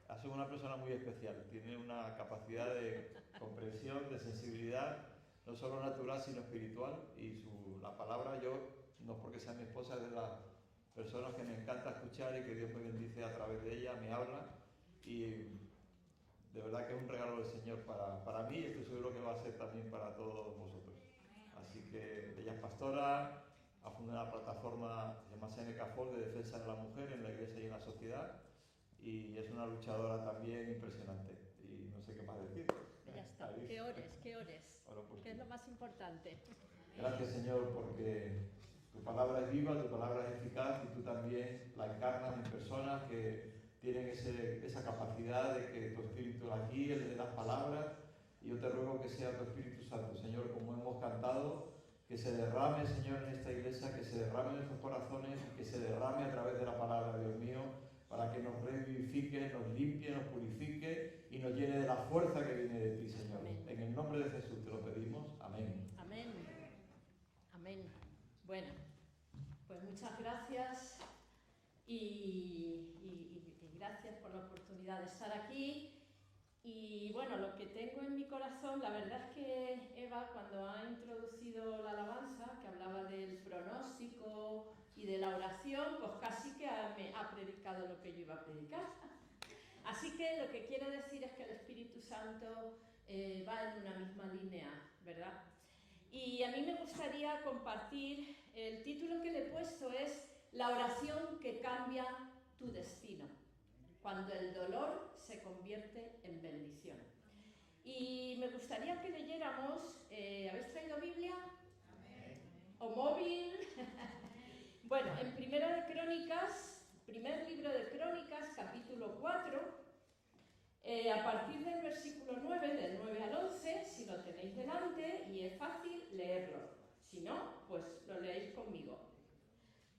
ha sido una persona muy especial, tiene una capacidad de comprensión, de sensibilidad, no solo natural sino espiritual, y la palabra, yo, no porque sea mi esposa, es de las personas que me encanta escuchar y que Dios me bendice a través de ella, me habla, y de verdad que es un regalo del Señor para mí, y estoy seguro que va a ser también para todos vosotros. Así que ella es pastora, ha fundado una plataforma llamada Seneca Fall de defensa de la mujer en la iglesia y en la sociedad, y es una luchadora también impresionante, y no sé qué más decir. Ya está, que ores, Bueno, pues, que es lo más importante. Gracias, Señor, porque tu palabra es viva, tu palabra es eficaz, y tú también la encarnas en personas que tienen esa capacidad de que tu Espíritu aquí, el de las palabras, y yo te ruego que sea tu Espíritu Santo, Señor, como hemos cantado, que se derrame, Señor, en esta iglesia, que se derrame en nuestros corazones y que se derrame a través de la palabra, Dios mío, para que nos revivifique, nos limpie, nos purifique y nos llene de la fuerza que viene de ti, Señor. Amén. En el nombre de Jesús te lo pedimos. Amén. Amén. Amén. Bueno, pues muchas gracias y gracias por la oportunidad de estar aquí. Y bueno, lo que tengo en mi corazón, la verdad es que Eva, cuando ha introducido la alabanza, que hablaba del pronóstico y de la oración, pues casi que me ha predicado lo que yo iba a predicar. Así que lo que quiero decir es que el Espíritu Santo va en una misma línea, ¿verdad? Y a mí me gustaría compartir, el título que le he puesto es La oración que cambia tu destino, cuando el dolor se convierte en bendición. Y me gustaría que leyéramos, ¿habéis traído Biblia? Amén. ¿O móvil? Bueno, en Primera de Crónicas, primer libro de Crónicas, capítulo 4, a partir del versículo 9, del 9 al 11, si lo tenéis delante, y es fácil leerlo. Si no, pues lo leéis conmigo.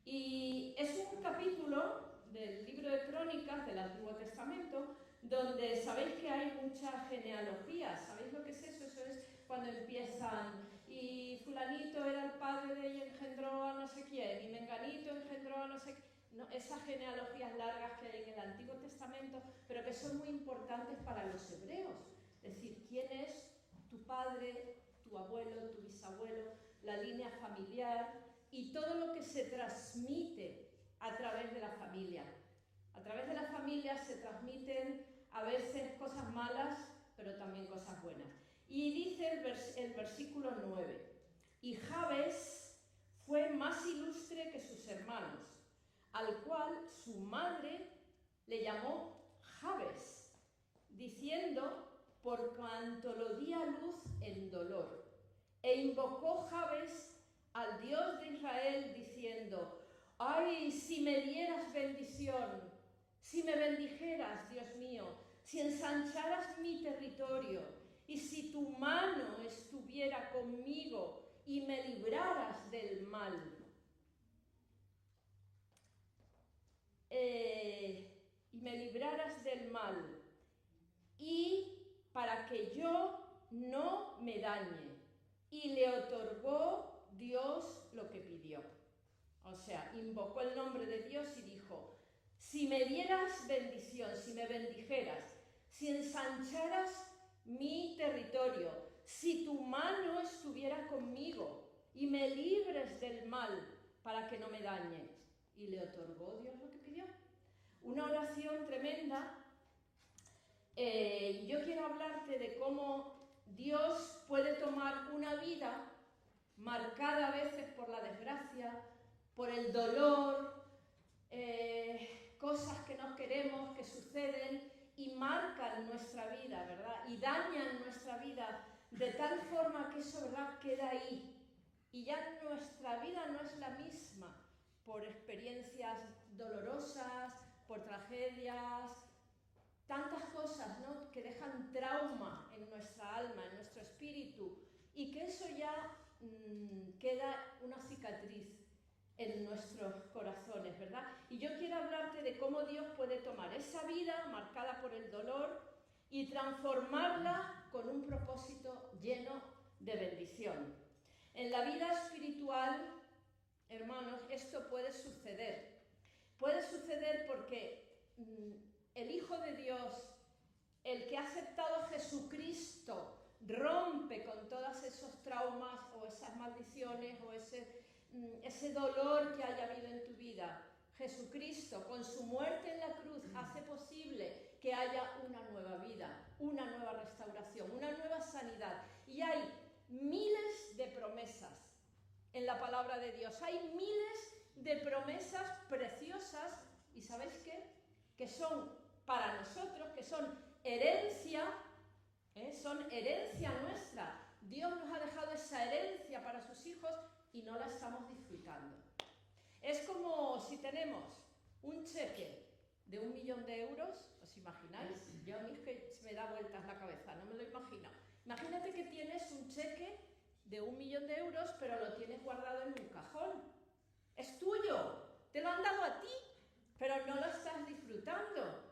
Y es un capítulo del libro de Crónicas del Antiguo Testamento, donde sabéis que hay mucha genealogía. ¿Sabéis lo que es eso? Eso es cuando empiezan, y fulanito era el padre de ella, engendró a no sé quién, y menganito engendró a no sé quién. No, esas genealogías largas que hay en el Antiguo Testamento, pero que son muy importantes para los hebreos. Es decir, quién es tu padre, tu abuelo, tu bisabuelo, la línea familiar y todo lo que se transmite a través de la familia. A través de la familia se transmiten a veces cosas malas, pero también cosas buenas. Y dice el versículo 9, y Jabes fue más ilustre que sus hermanos, al cual su madre le llamó Jabes, diciendo, por cuanto lo di a luz en dolor. E invocó Jabes al Dios de Israel, diciendo, ¡ay, si me dieras bendición! Si me bendijeras, Dios mío, si ensancharas mi territorio, y si tu mano estuviera conmigo y me libraras del mal. Y me libraras del mal, y para que yo no me dañe. Y le otorgó Dios lo que pidió. O sea, invocó el nombre de Dios y dijo, si me dieras bendición, si me bendijeras, si ensancharas mi territorio, si tu mano estuviera conmigo y me libres del mal para que no me dañe. Y le otorgó Dios lo que pidió. Una oración tremenda. Yo quiero hablarte de cómo Dios puede tomar una vida marcada a veces por la desgracia, por el dolor, cosas que no queremos que suceden y marcan nuestra vida, ¿verdad? Y dañan nuestra vida de tal forma que eso, ¿verdad?, queda ahí. Y ya nuestra vida no es la misma por experiencias dolorosas, por tragedias, tantas cosas, ¿no?, que dejan trauma en nuestra alma, en nuestro espíritu, y que eso ya queda una cicatriz en nuestros corazones, ¿verdad? Y yo quiero hablarte de cómo Dios puede tomar esa vida marcada por el dolor y transformarla con un propósito lleno de bendición. En la vida espiritual, hermanos, esto puede suceder. Puede suceder porque el Hijo de Dios, el que ha aceptado a Jesucristo, rompe con todos esos traumas o esas maldiciones o ese dolor que haya habido en tu vida. Jesucristo, con su muerte en la cruz, hace posible que haya una nueva vida, una nueva restauración, una nueva sanidad. Y hay miles de promesas en la palabra de Dios. Hay miles de promesas preciosas, ¿y sabéis qué? Que son para nosotros, que son herencia, son herencia nuestra. Dios nos ha dejado esa herencia para sus hijos y no la estamos disfrutando. Es como si tenemos un cheque de 1 millón de euros, ¿os imagináis? Yo a mí es que se me da vueltas la cabeza, no me lo imagino. Imagínate que tienes un cheque de 1 millón de euros, pero lo tienes guardado en un cajón. Es tuyo, te lo han dado a ti, pero no lo estás disfrutando.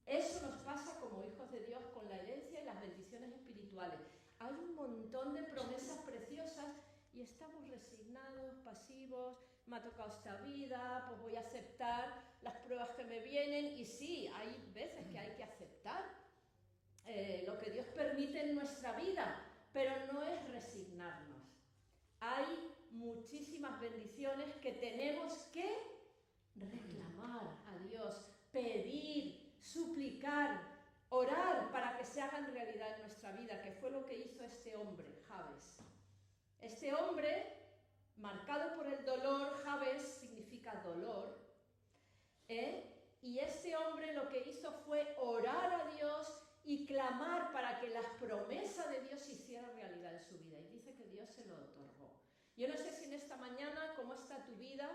Eso nos pasa como hijos de Dios con la herencia y las bendiciones espirituales. Hay un montón de promesas preciosas y estamos resignados, pasivos. Me ha tocado esta vida, pues voy a aceptar las pruebas que me vienen. Y sí, hay veces que hay que aceptar lo que Dios permite en nuestra vida, pero no es resignarnos. Hay muchísimas bendiciones que tenemos que reclamar a Dios, pedir, suplicar, orar para que se hagan realidad en nuestra vida, que fue lo que hizo este hombre, Jabes. Este hombre, marcado por el dolor, Jabes significa dolor, y este hombre lo que hizo fue orar a Dios y clamar para que las promesas de Dios se hicieran realidad en su vida, y dice que Dios se lo otorgó. Yo no sé si en esta mañana cómo está tu vida,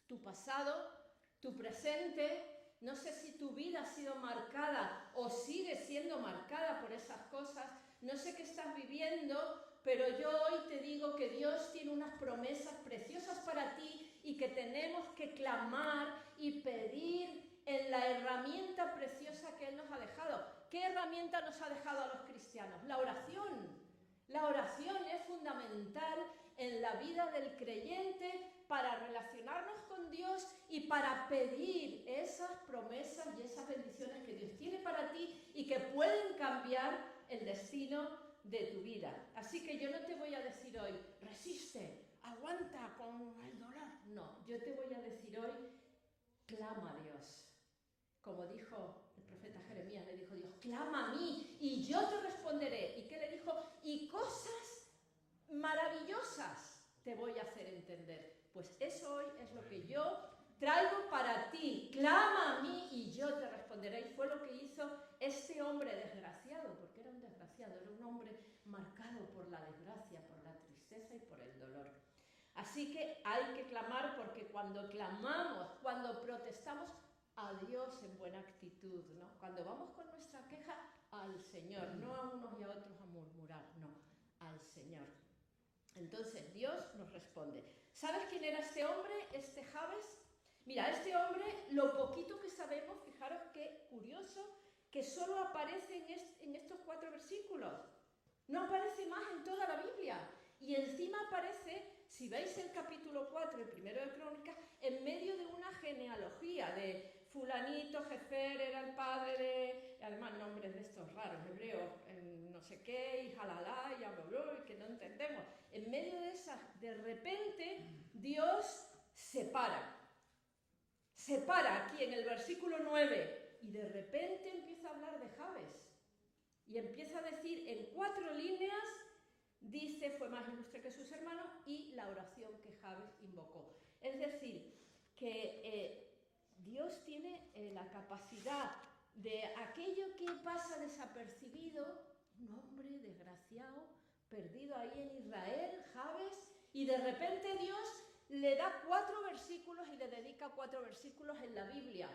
tu pasado, tu presente. No sé si tu vida ha sido marcada o sigue siendo marcada por esas cosas. No sé qué estás viviendo, pero yo hoy te digo que Dios tiene unas promesas preciosas para ti y que tenemos que clamar y pedir en la herramienta preciosa que Él nos ha dejado. ¿Qué herramienta nos ha dejado a los cristianos? La oración. La oración es fundamental en la vida del creyente para relacionarnos con Dios y para pedir esas promesas y esas bendiciones que Dios tiene para ti y que pueden cambiar el destino de tu vida. Así que yo no te voy a decir hoy, resiste, aguanta con el dolor. No, yo te voy a decir hoy, clama a Dios. Como dijo el profeta Jeremías, le dijo Dios, clama a mí y yo te responderé. ¿Y qué le dijo? Y cosas maravillosas te voy a hacer entender. Pues eso hoy es lo que yo traigo para ti. Clama a mí y yo te responderé. Y fue lo que hizo este hombre desgraciado, porque era un desgraciado, era un hombre marcado por la desgracia, por la tristeza y por el dolor. Así que hay que clamar, porque cuando clamamos, cuando protestamos a Dios en buena actitud, ¿no? Cuando vamos con nuestra queja al Señor, no a unos y a otros a murmurar, no, al Señor. Entonces Dios nos responde. ¿Sabes quién era este hombre, este Jabes? Mira, este hombre, lo poquito que sabemos, fijaros qué curioso, que solo aparece en estos 4 versículos. No aparece más en toda la Biblia. Y encima aparece, si veis el capítulo 4, el primero de Crónicas, en medio de una genealogía de fulanito, Jefer era el padre de, además nombres de estos raros, hebreos, no sé qué, y jalalá, y abló, y que no entendemos. En medio de esas, de repente, Dios separa aquí en el versículo 9, y de repente empieza a hablar de Jabes. Y empieza a decir en 4 líneas, dice, fue más ilustre que sus hermanos, y la oración que Jabes invocó. Es decir, que Dios tiene la capacidad de aquello que pasa desapercibido, un hombre desgraciado, perdido ahí en Israel, Jabes, y de repente Dios le da 4 versículos y le dedica 4 versículos en la Biblia.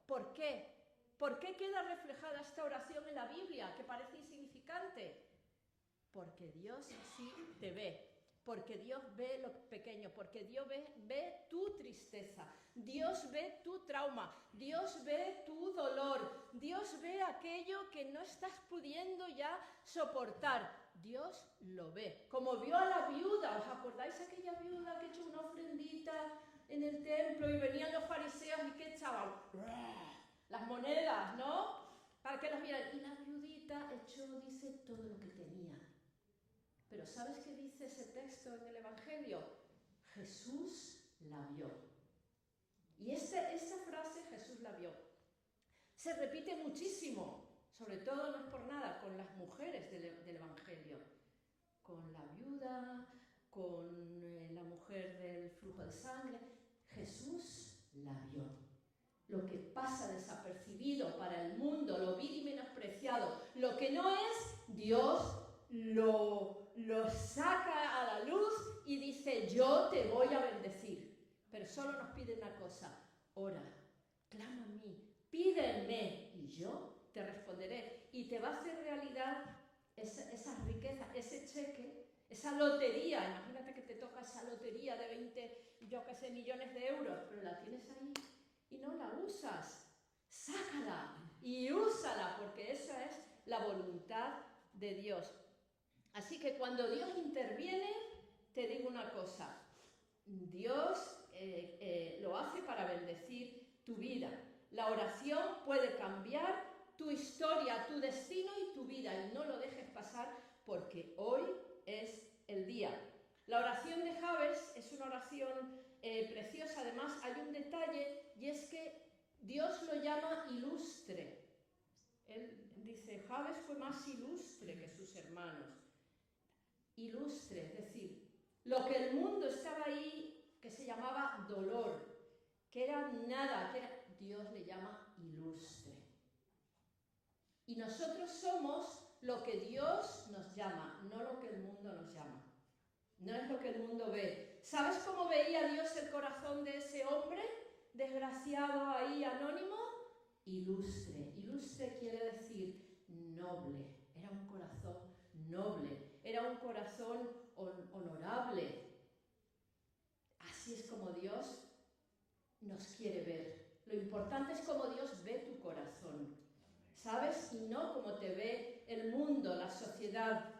¿Por qué? ¿Por qué queda reflejada esta oración en la Biblia, que parece insignificante? Porque Dios sí te ve, porque Dios ve lo pequeño, porque Dios ve tu tristeza, Dios ve tu trauma, Dios ve tu dolor, Dios ve aquello que no estás pudiendo ya soportar. Dios lo ve. Como vio a la viuda, ¿os acordáis aquella viuda que echó una ofrendita en el templo y venían los fariseos y qué echaban? las monedas, ¿no? Para que los miren. Y la viudita echó, dice, todo lo que tenía. Pero ¿sabes qué dice ese texto en el Evangelio? Jesús la vio. Y esa frase, Jesús la vio, se repite muchísimo, sobre todo no es por nada, con las mujeres del Evangelio. Con la viuda, con la mujer del flujo de sangre. Jesús la vio. Lo que pasa desapercibido para el mundo, lo vil y menospreciado, lo que no es, Dios lo saca a la luz y dice, yo te voy a bendecir. Pero solo nos pide una cosa, ora, clama a mí, pídeme y yo te responderé. Y te va a hacer realidad esas riquezas, ese cheque, esa lotería. Imagínate que te toca esa lotería de 20, yo qué sé, millones de euros, pero la tienes ahí y no la usas. Sácala y úsala, porque esa es la voluntad de Dios. Así que cuando Dios interviene, te digo una cosa, Dios lo hace para bendecir tu vida. La oración puede cambiar tu historia, tu destino y tu vida, y no lo dejes pasar porque hoy es el día. La oración de Jabes es una oración preciosa. Además hay un detalle, y es que Dios lo llama ilustre. Él dice, Jabes fue más ilustre que sus hermanos. Ilustre, es decir, lo que el mundo estaba ahí, que se llamaba dolor, que era nada, Dios le llama ilustre. Y nosotros somos lo que Dios nos llama, no lo que el mundo nos llama. No es lo que el mundo ve. ¿Sabes cómo veía Dios el corazón de ese hombre desgraciado ahí, anónimo? Ilustre. Ilustre quiere decir noble. Era un corazón noble. Era un corazón honorable. Así es como Dios nos quiere ver. Lo importante es cómo Dios ve tu corazón, ¿sabes? Y no como te ve el mundo, la sociedad,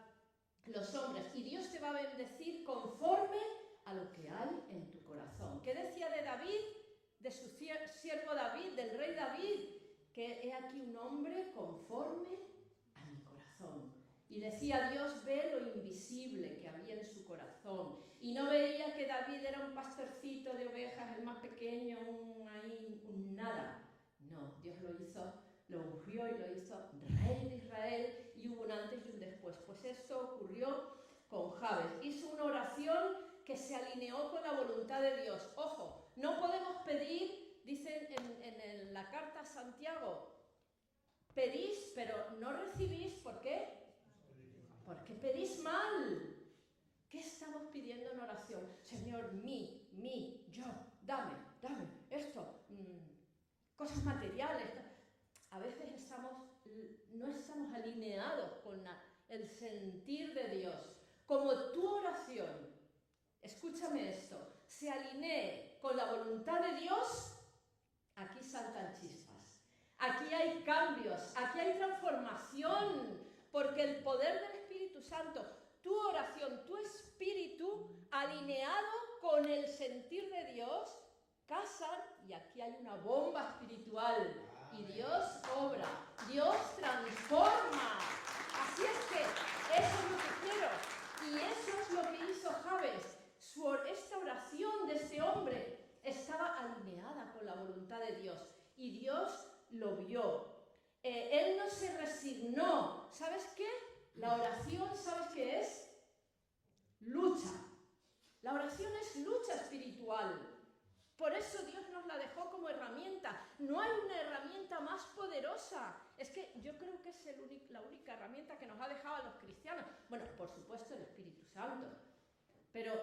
los hombres. Y Dios te va a bendecir conforme a lo que hay en tu corazón. ¿Qué decía de David? De su siervo David, del rey David, que he aquí un hombre conforme a mi corazón. Y decía, Dios ve lo invisible que había en su corazón. Y no veía que David era un pastorcito de ovejas, el más pequeño, un nada. No, Dios lo hizo, lo ungió y lo hizo rey de Israel, y hubo un antes y un después. Pues esto ocurrió con Jabes. Hizo una oración que se alineó con la voluntad de Dios. Ojo, no podemos pedir, dicen en la carta a Santiago, pedís pero no recibís. ¿Por qué? Porque pedís mal. ¿Qué estamos pidiendo en oración? Señor, yo, dame, esto, cosas materiales. A veces no estamos alineados con el sentir de Dios. Como tu oración, escúchame esto, se alinee con la voluntad de Dios, aquí saltan chispas. Aquí hay cambios, aquí hay transformación, porque el poder del Espíritu Santo, tu oración, tu espíritu, alineado con el sentir de Dios, casan, y aquí hay una bomba espiritual. Y Dios obra, Dios transforma. Así es que eso es lo que quiero. Y eso es lo que hizo Jabes. Esta oración de este hombre estaba alineada con la voluntad de Dios. Y Dios lo vio. Él no se resignó. ¿Sabes qué? La oración, ¿sabes qué es? Lucha. La oración es lucha espiritual. Por eso Dios nos la dejó como herramienta. No hay una herramienta más poderosa. Es que yo creo que es la única herramienta que nos ha dejado a los cristianos. Bueno, por supuesto el Espíritu Santo. Pero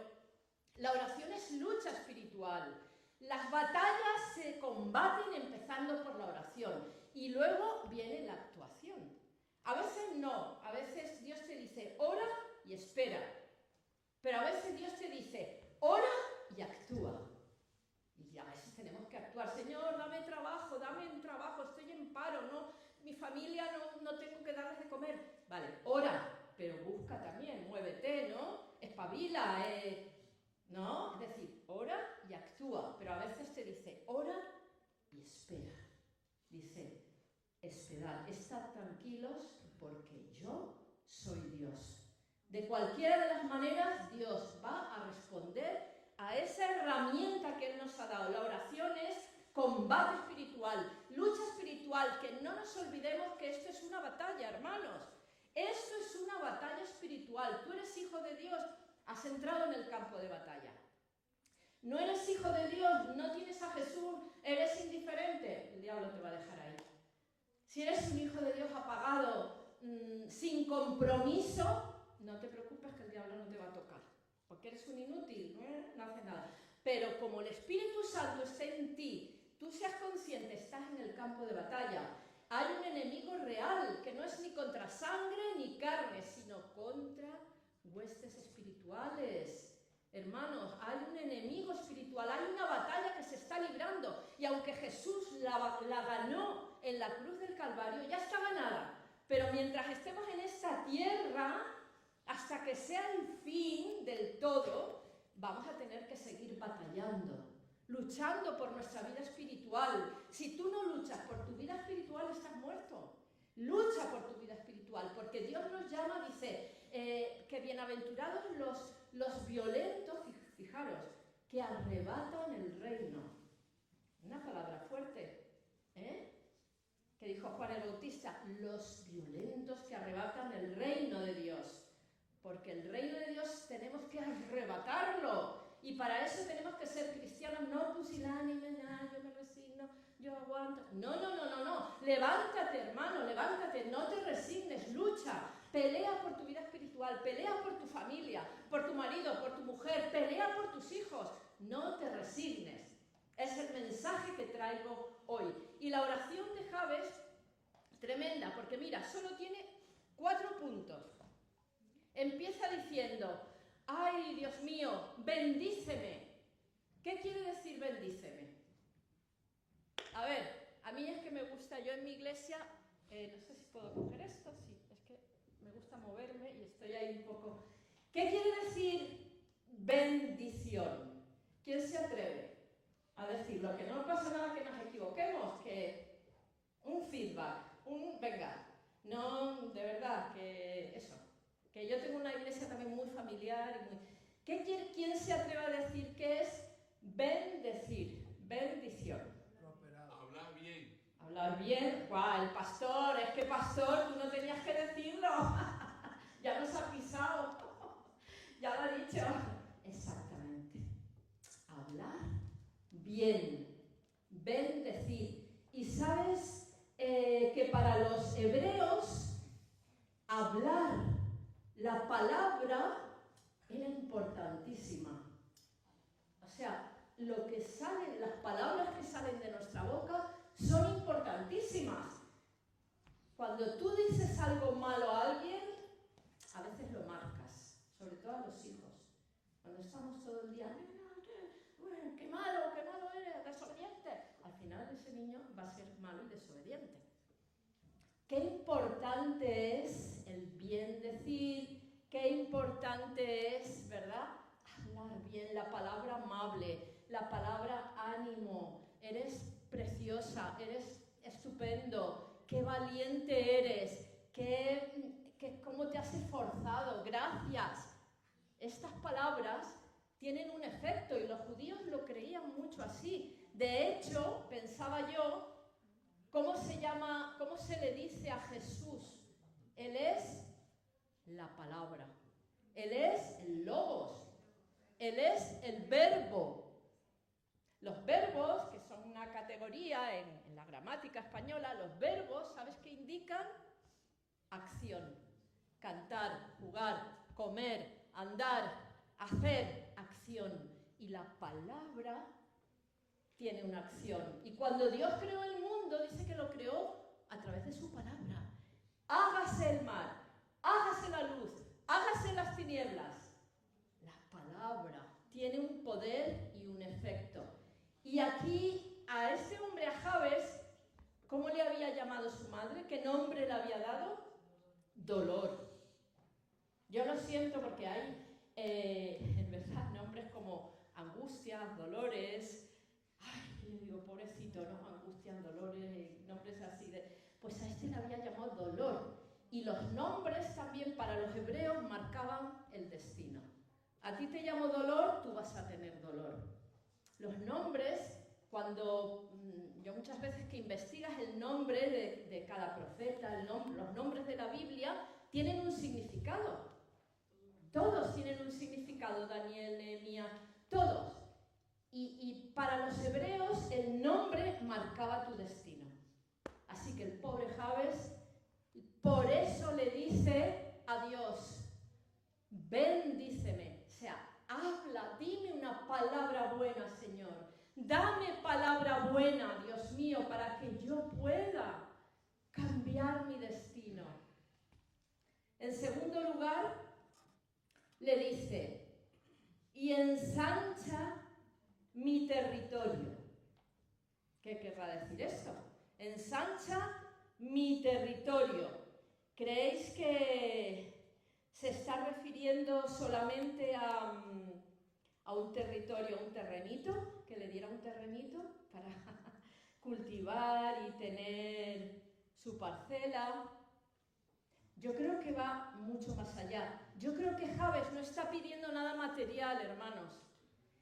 la oración es lucha espiritual. Las batallas se combaten empezando por la oración. Y luego viene la actuación. A veces no. A veces Dios te dice, ora y espera. Pero a veces Dios te dice, ora y actúa. Y a veces tenemos que actuar. Señor, dame un trabajo, estoy en paro, ¿no? Mi familia no tengo que darles de comer. Vale, ora, pero busca también, muévete, ¿no? Espabila, ¿no? Es decir, ora y actúa. Pero a veces te dice, ora y espera. Dice, esperad, estad tranquilos porque yo soy Dios. De cualquiera de las maneras, Dios va a responder a esa herramienta que Él nos ha dado. La oración es combate espiritual, lucha espiritual, que no nos olvidemos que esto es una batalla, hermanos. Esto es una batalla espiritual. Tú eres hijo de Dios, has entrado en el campo de batalla. No eres hijo de Dios, no tienes a Jesús, eres indiferente, el diablo te va a dejar ahí. Si eres un hijo de Dios apagado, sin compromiso, no te preocupes que el diablo no te va a tocar, porque eres un inútil, no hace nada. Pero como el Espíritu Santo está en ti, tú seas consciente, estás en el campo de batalla. Hay un enemigo real, que no es ni contra sangre ni carne, sino contra huestes espirituales. Hermanos, hay un enemigo espiritual, hay una batalla que se está librando. Y aunque Jesús la ganó en la cruz del Calvario, ya está ganada. Pero mientras estemos en esta tierra, hasta que sea el fin del todo, vamos a tener que seguir batallando, luchando por nuestra vida espiritual. Si tú no luchas por tu vida espiritual, estás muerto. Lucha por tu vida espiritual, porque Dios nos llama, dice, que bienaventurados los violentos, fijaros, que arrebatan el reino. Una palabra fuerte, que dijo Juan el Bautista, los violentos que arrebatan el reino de Dios. Porque el reino de Dios tenemos que arrebatarlo. Y para eso tenemos que ser cristianos, no pusilánimes, yo me resigno, yo aguanto. No. Levántate, hermano, levántate, no te resignes, lucha. Pelea por tu vida espiritual, pelea por tu familia, por tu marido, por tu mujer, pelea por tus hijos. No te resignes. Es el mensaje que traigo hoy. Y la oración de Jabes, tremenda, porque mira, solo tiene 4 puntos. Empieza diciendo, ay, Dios mío, bendíceme. ¿Qué quiere decir bendíceme? A ver, a mí es que me gusta, yo en mi iglesia, no sé si puedo coger esto, sí, es que me gusta moverme y estoy ahí un poco. ¿Qué quiere decir bendición? ¿Quién se atreve a decirlo? Que no pasa nada que nos equivoquemos, que un feedback, venga, no, de verdad, que eso. Que yo tengo una iglesia también muy familiar y muy... ¿Quién se atreve a decir qué es bendecir? Bendición. Hablar bien. Hablar bien. ¡Guau! El pastor, es que pastor, tú no tenías que decirlo. Ya nos ha pisado. Ya lo ha dicho. Exactamente. Hablar bien. Bendecir. Y sabes que para los hebreos, hablar la palabra era importantísima. O sea, lo que sale, las palabras que salen de nuestra boca son importantísimas. Cuando tú dices algo malo a alguien, a veces lo marcas, sobre todo a los hijos. Cuando estamos todo el día, qué malo eres, desobediente. Al final ese niño va a ser malo y desobediente. Qué importante es el bien decir, qué importante es, ¿verdad? Hablar bien, la palabra amable, la palabra ánimo. Eres preciosa, eres estupendo, qué valiente eres, cómo te has esforzado, gracias. Estas palabras tienen un efecto y los judíos lo creían mucho así. De hecho, pensaba yo, ¿cómo se le dice a Jesús? Él es la palabra. Él es el logos. Él es el verbo. Los verbos, que son una categoría en la gramática española, los verbos, ¿sabes qué indican? Acción. Cantar, jugar, comer, andar, hacer, acción. Y la palabra tiene una acción. Y cuando Dios creó el mundo, dice que lo creó a través de su palabra. Hágase el mar, hágase la luz, hágase las tinieblas. La palabra tiene un poder y un efecto. Y aquí a este hombre, a Jabes, ¿cómo le había llamado su madre? ¿Qué nombre le había dado? Dolor. Yo lo siento porque hay, en verdad, nombres como angustias, dolores. Ay, yo digo, pobrecito, ¿no? Angustias, dolores, nombres este le había llamado dolor. Y los nombres también para los hebreos marcaban el destino. A ti te llamo dolor, tú vas a tener dolor. Los nombres, cuando yo muchas veces que investigas el nombre de cada profeta, los nombres de la Biblia, tienen un significado. Todos tienen un significado, Daniel, Nehemías, todos. Y para los hebreos el nombre marcaba tu destino. Así que el pobre Jabes, por eso le dice a Dios, bendíceme, o sea, habla, dime una palabra buena, Señor. Dame palabra buena, Dios mío, para que yo pueda cambiar mi destino. En segundo lugar, le dice, y ensancha mi territorio. ¿Qué querrá decir esto? Ensancha mi territorio. ¿Creéis que se está refiriendo solamente a un territorio, a un terrenito? Que le diera un terrenito para cultivar y tener su parcela. Yo creo que va mucho más allá. Yo creo que Jabes no está pidiendo nada material, hermanos.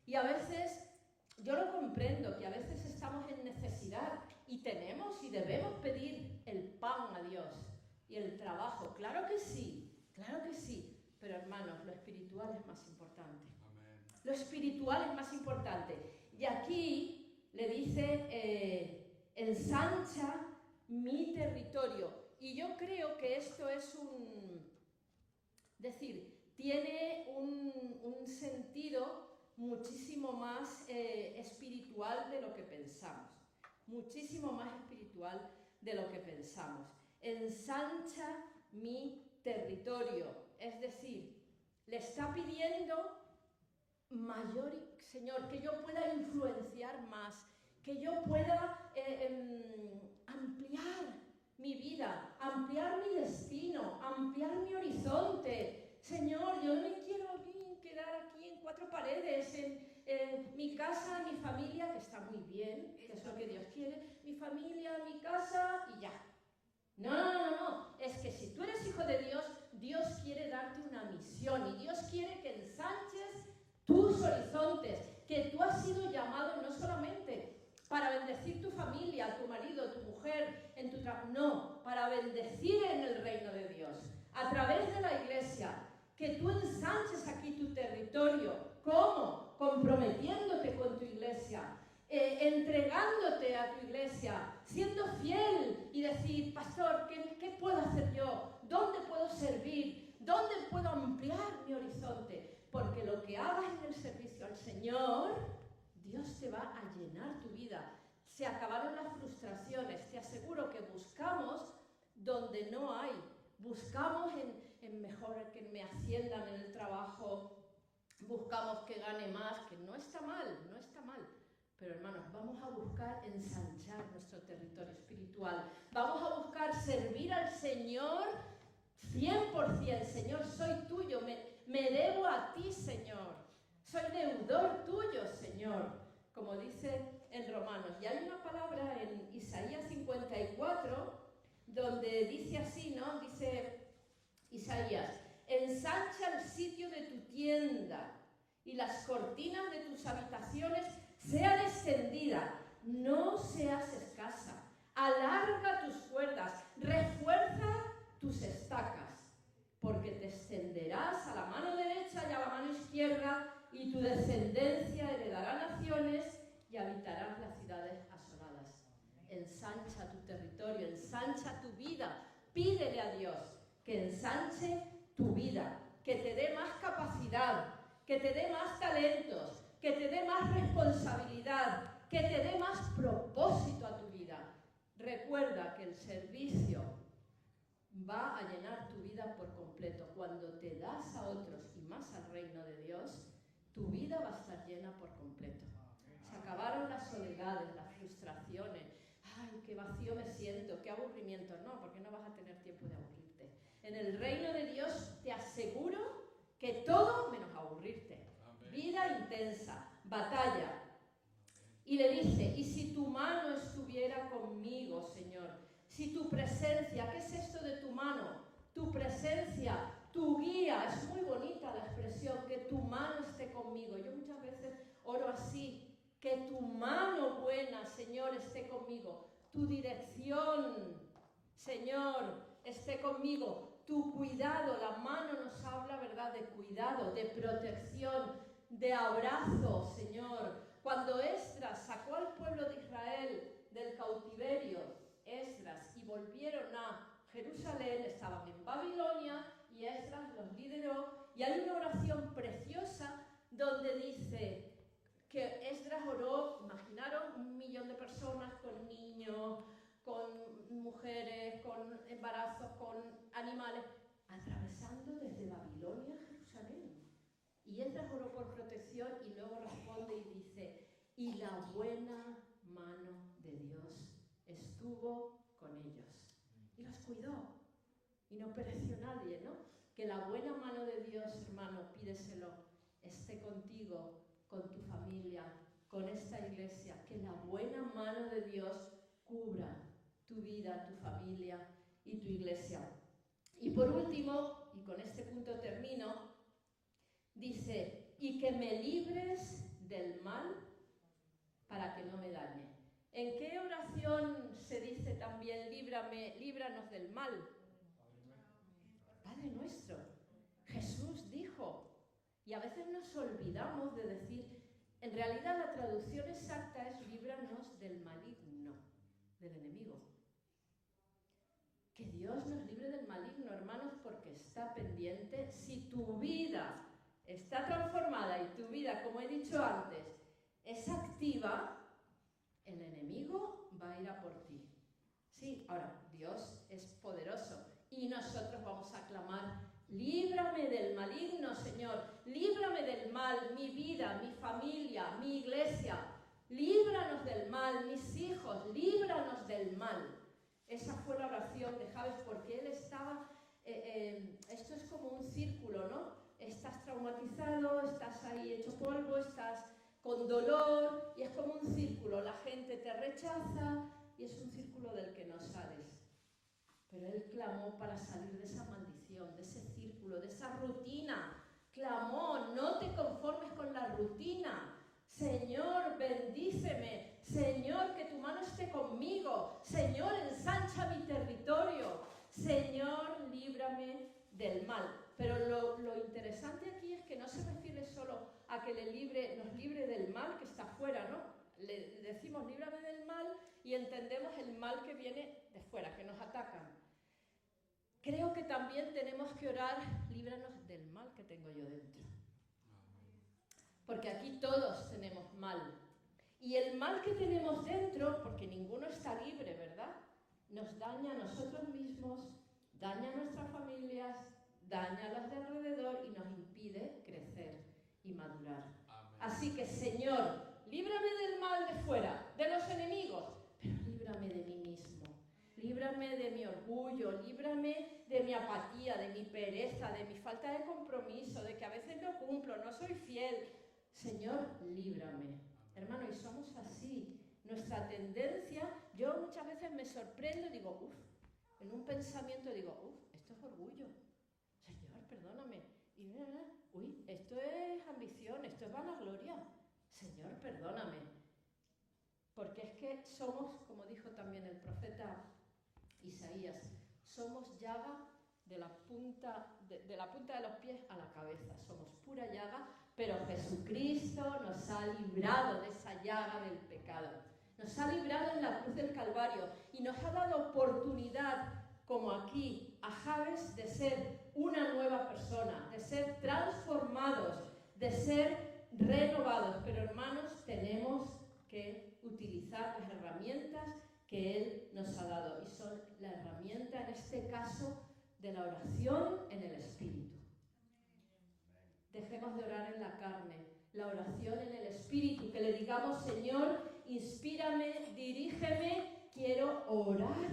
Y a veces, yo lo comprendo, que a veces estamos en necesidad y tenemos y debemos pedir el pan a Dios y el trabajo. Claro que sí, pero hermanos, lo espiritual es más importante. Amén. Lo espiritual es más importante. Y aquí le dice, ensancha mi territorio. Y yo creo que esto es tiene un sentido muchísimo más espiritual de lo que pensamos. Muchísimo más espiritual de lo que pensamos. Ensancha mi territorio. Es decir, le está pidiendo mayor, Señor, que yo pueda influenciar más, que yo pueda ampliar mi vida, ampliar mi destino, ampliar mi horizonte. Señor, yo no me quiero quedar aquí en cuatro paredes, en mi casa, mi familia, que está muy bien, que es lo que Dios quiere, mi familia, mi casa y ya. No, es que si tú eres hijo de Dios, Dios quiere darte una misión y Dios quiere que ensanches tus horizontes, que tú has sido llamado no solamente para bendecir tu familia, tu marido, tu mujer, en tu trabajo, no, para bendecir en el reino de Dios, a través de la iglesia, que tú ensanches aquí tu territorio. ¿Cómo? Comprometiéndote con tu iglesia, entregándote a tu iglesia, siendo fiel y decir, pastor, ¿qué puedo hacer yo? ¿Dónde puedo servir? ¿Dónde puedo ampliar mi horizonte? Porque lo que hagas en el servicio al Señor, Dios te va a llenar tu vida. Se acabaron las frustraciones. Te aseguro que buscamos donde no hay. Buscamos en mejor que me asciendan en el trabajo. Buscamos que gane más, que no está mal. Pero hermanos, vamos a buscar ensanchar nuestro territorio espiritual. Vamos a buscar servir al Señor 100%. Señor, soy tuyo, me debo a ti, Señor. Soy deudor tuyo, Señor. Como dice en Romanos. Y hay una palabra en Isaías 54 donde dice así, ¿no? Dice Isaías, ensancha el sitio de tu tienda y las cortinas de tus habitaciones sean extendidas, no seas escasa. Alarga tus cuerdas, refuerza tus estacas, porque te extenderás a la mano derecha y a la mano izquierda, y tu descendencia heredará naciones y habitarás las ciudades asoladas. Ensancha tu territorio, ensancha tu vida. Pídele a Dios que ensanche tu vida, que te dé más capacidad, que te dé más talentos, que te dé más responsabilidad, que te dé más propósito a tu vida. Recuerda que el servicio va a llenar tu vida por completo. Cuando te das a otros y más al reino de Dios, tu vida va a estar llena por completo. Se acabaron las soledades, las frustraciones. Ay, qué vacío me siento, qué aburrimiento. No, porque no vas a tener tiempo de aburrirte. En el reino de Dios te aseguro que todo menos aburrirte. Vida intensa, batalla. Y le dice, y si tu mano estuviera conmigo, Señor, si tu presencia, ¿qué es esto de tu mano? Tu presencia, tu guía, es muy bonita la expresión, que tu mano esté conmigo. Yo muchas veces oro así, que tu mano buena, Señor, esté conmigo. Tu dirección, Señor, esté conmigo. Tu cuidado, la mano nos habla, ¿verdad?, de cuidado, de protección, de abrazo, Señor. Cuando Esdras sacó al pueblo de Israel del cautiverio, Esdras, y volvieron a Jerusalén, estaban en Babilonia, y Esdras los lideró, y hay una oración preciosa donde dice que Esdras oró, imaginaron 1 millón de personas con niños, con mujeres, con embarazos, con animales, atravesando desde Babilonia a Jerusalén. Y Esdras oró por protección y luego responde y dice, y la buena mano de Dios estuvo con ellos. Y los cuidó. Y no pereció nadie, ¿no? Que la buena mano de Dios, hermano, pídeselo, esté contigo, con tu familia, con esta iglesia. Que la buena mano de Dios cubra tu vida, tu familia y tu iglesia. Y por último, y con este punto termino, dice, y que me libres del mal para que no me dañe. ¿En qué oración se dice también, líbranos del mal? Padre nuestro. Jesús dijo, y a veces nos olvidamos de decir, en realidad la traducción exacta es líbranos del maligno, del enemigo. Que Dios nos libre del maligno, hermanos, porque está pendiente. Si tu vida está transformada y tu vida, como he dicho antes, es activa, el enemigo va a ir a por ti. Sí, ahora, Dios es poderoso y nosotros vamos a clamar, líbrame del maligno, Señor, líbrame del mal, mi vida, mi familia, mi iglesia, líbranos del mal, mis hijos, líbranos del mal. Esa fue la oración de Jabes, porque él estaba, esto es como un círculo, ¿no? Estás traumatizado, estás ahí hecho polvo, estás con dolor, y es como un círculo, la gente te rechaza, y es un círculo del que no sales. Pero él clamó para salir de esa maldición, de ese círculo, de esa rutina. Clamó, no te conformes con la rutina. Señor, bendíceme. Señor, que tu mano esté conmigo. Señor, ensancha mi territorio. Señor, líbrame del mal. Pero lo interesante aquí es que no se refiere solo a que nos libre del mal que está fuera, ¿no? Le decimos líbrame del mal y entendemos el mal que viene de fuera, que nos atacan. Creo que también tenemos que orar, líbranos del mal que tengo yo dentro. Porque aquí todos tenemos mal. Y el mal que tenemos dentro, porque ninguno está libre, ¿verdad?, nos daña a nosotros mismos, daña a nuestras familias, daña a los de alrededor y nos impide crecer y madurar. Amén. Así que, Señor, líbrame del mal de fuera, de los enemigos, pero líbrame de mí mismo. Líbrame de mi orgullo, líbrame de mi apatía, de mi pereza, de mi falta de compromiso, de que a veces no cumplo, no soy fiel. Señor, líbrame. Hermano, y somos así. Nuestra tendencia, yo muchas veces me sorprendo y digo, en un pensamiento digo, esto es orgullo. Señor, perdóname. Y esto es ambición, esto es vanagloria. Señor, perdóname. Porque es que somos, como dijo también el profeta Isaías, somos llaga de la punta de los pies a la cabeza. Somos pura llaga, pero Jesucristo nos ha librado de esa llaga del pecado. Nos ha librado en la cruz del Calvario y nos ha dado oportunidad, como aquí, a Jabes, de ser una nueva persona, de ser transformados, de ser renovados. Pero, hermanos, tenemos que utilizar las herramientas que Él nos ha dado. Y son la herramienta, en este caso, de la oración en el Espíritu. Dejemos de orar en la carne, la oración en el Espíritu, que le digamos, Señor, inspírame, dirígeme, quiero orar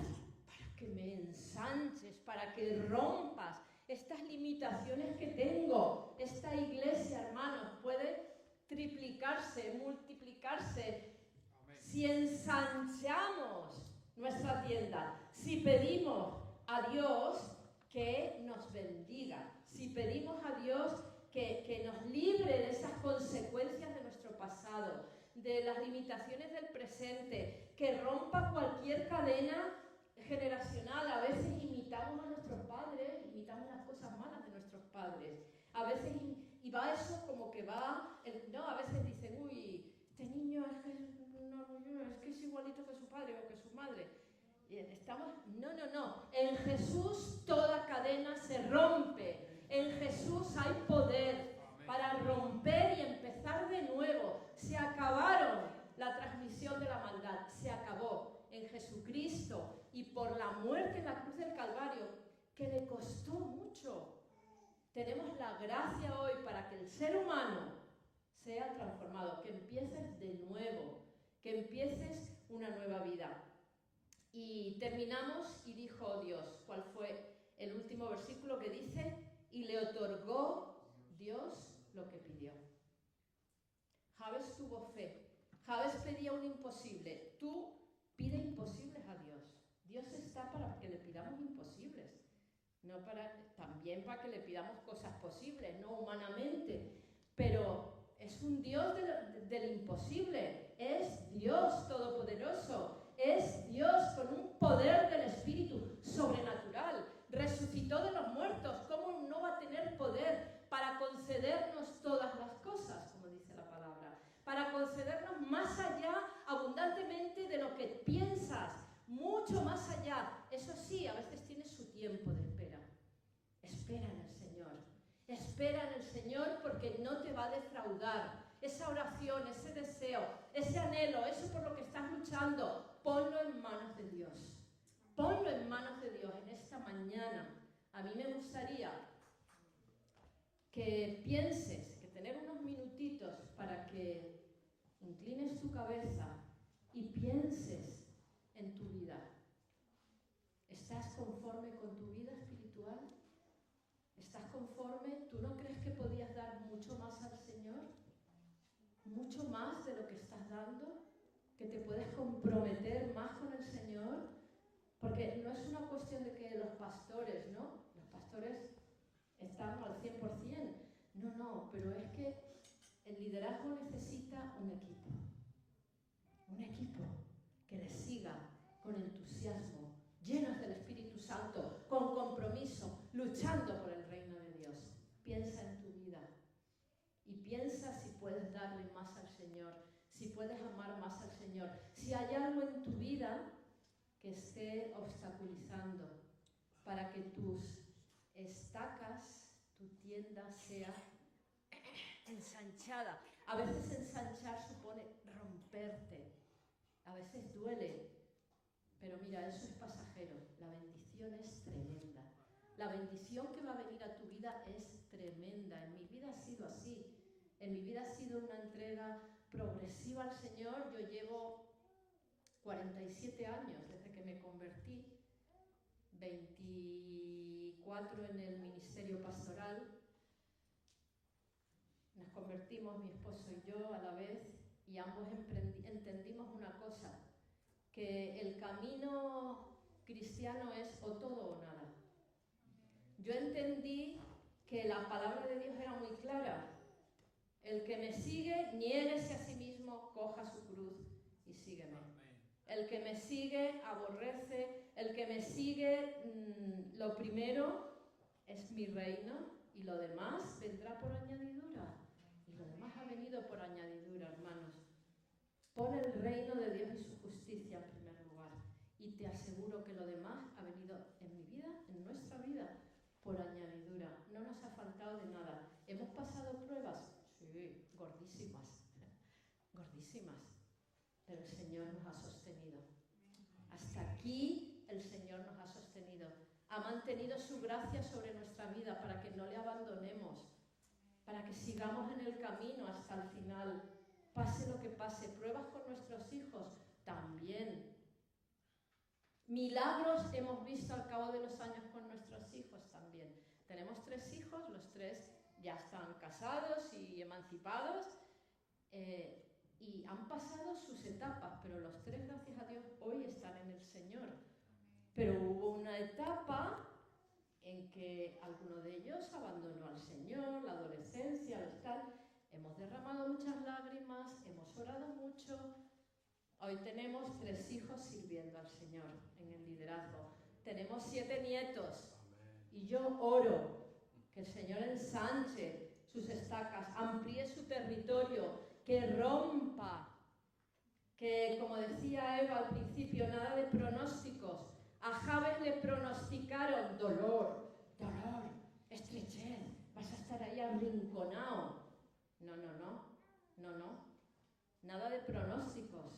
para que me ensanches, para que rompas estas limitaciones que tengo. Esta iglesia, hermanos, puede triplicarse, multiplicarse. Amén. Si ensanchamos nuestra tienda, si Si pedimos a Dios que nos bendiga, si pedimos a Dios que nos libre de esas consecuencias de nuestro pasado, de las limitaciones del presente, que rompa cualquier cadena generacional. A veces imitamos a nuestros padres, imitamos las cosas malas de nuestros padres. A veces, y va eso como que va, a veces dicen, uy, este niño es que es igualito que su padre o que su madre. Y estamos, no. En Jesús toda cadena se rompe. En Jesús hay poder para romper y empezar de nuevo. Se acabaron la transmisión de la maldad, se acabó en Jesucristo y por la muerte en la cruz del Calvario, que le costó mucho. Tenemos la gracia hoy para que el ser humano sea transformado, que empieces de nuevo, que empieces una nueva vida. Y terminamos y dijo Dios, ¿cuál fue el último versículo que dice? Y le otorgó Dios lo que pidió. Jabes tuvo fe. Jabes pedía un imposible. Tú pide imposibles a Dios. Dios está para que le pidamos imposibles. No también para que le pidamos cosas posibles, no humanamente. Pero es un Dios del imposible. Es Dios todopoderoso. Es Dios con un poder del Espíritu sobrenatural. Resucitó de los muertos. ¿Cómo no va a tener poder para concedernos todas las cosas, como dice la palabra? Para concedernos más allá, abundantemente de lo que piensas, mucho más allá. Eso sí, a veces tiene su tiempo de espera. Espera en el Señor. Espera en el Señor porque no te va a defraudar. Esa oración, ese deseo, ese anhelo, eso por lo que estás luchando, ponlo en manos de Dios. Ponlo en manos de Dios en esta mañana. A mí me gustaría que pienses, que tener unos minutitos para que inclines tu cabeza y pienses en tu vida. ¿Estás conforme con tu vida espiritual? ¿Estás conforme? ¿Tú no crees que podías dar mucho más al Señor? ¿Mucho más de lo que estás dando? ¿Que te puedes comprometer más con el Señor? Porque no es una cuestión de que los pastores, ¿no? Los pastores están al 100%. No, pero es que el liderazgo necesita un equipo. Un equipo que le siga con entusiasmo, llenos del Espíritu Santo, con compromiso, luchando por el reino de Dios. Piensa en tu vida y piensa si puedes darle más al Señor, si puedes amar más al Señor, si hay algo en tu vida que esté obstaculizando para que tus estacas, tu tienda sea ensanchada. A veces ensanchar supone romperte, a veces duele, pero mira, eso es pasajero. La bendición es tremenda. La bendición que va a venir a tu vida es tremenda. En mi vida ha sido así. En mi vida ha sido una entrega progresiva al Señor. Yo llevo 47 años desde que me convertí, 24 en el ministerio pastoral. Nos convertimos mi esposo y yo a la vez y ambos entendimos una cosa, que el camino cristiano es o todo o nada. Yo entendí que la palabra de Dios era muy clara. El que me sigue, niéguese a sí mismo, coja su cruz y sígueme. El que me sigue, aborrece. El que me sigue, lo primero es mi reino y lo demás vendrá por añadidura. Y lo demás ha venido por añadidura, hermanos. Pon el reino de Dios y su justicia en primer lugar. Y te aseguro que lo demás ha venido en mi vida, en nuestra vida, por añadidura. No nos ha faltado de nada. ¿Hemos pasado pruebas? Sí, gordísimas. Gordísimas. Pero el Señor nos ha sostenido. Hasta aquí el Señor nos ha sostenido. Ha mantenido su gracia sobre nuestra vida para que no le abandonemos, para que sigamos en el camino hasta el final. Pase lo que pase, pruebas con nuestros hijos, también. Milagros hemos visto al cabo de los años con nuestros hijos también. Tenemos 3 hijos, los 3 ya están casados y emancipados y han pasado sus etapas, pero los 3, gracias a Dios, hoy están en el Señor. Pero hubo una etapa en que alguno de ellos abandonó al Señor, la adolescencia, los tal. Hemos derramado muchas lágrimas, hemos orado mucho. Hoy tenemos 3 hijos sirviendo al Señor en el liderazgo. Tenemos 7 nietos. Y yo oro que el Señor ensanche sus estacas, amplíe su territorio, que rompa, que, como decía Eva al principio, nada de pronósticos. A Jabes le pronosticaron dolor, estrechez, vas a estar ahí arrinconado. No, nada de pronósticos,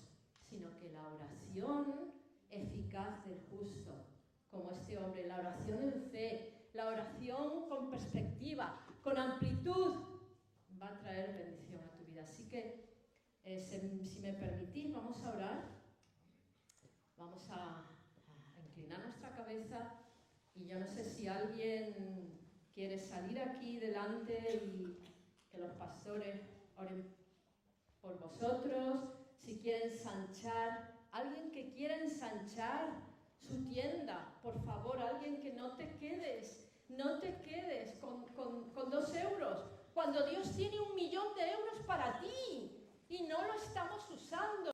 sino que la oración eficaz del justo, como este hombre, la oración en fe, la oración con perspectiva, con amplitud, va a traer bendición a tu vida. Así que, si me permitís, vamos a orar, vamos a inclinar nuestra cabeza, y yo no sé si alguien quiere salir aquí delante y que los pastores oren por vosotros, si quieren ensanchar, alguien que quiera ensanchar su tienda, por favor, alguien que no te quedes con 2 euros, cuando Dios tiene 1.000.000 de euros para ti y no lo estamos usando.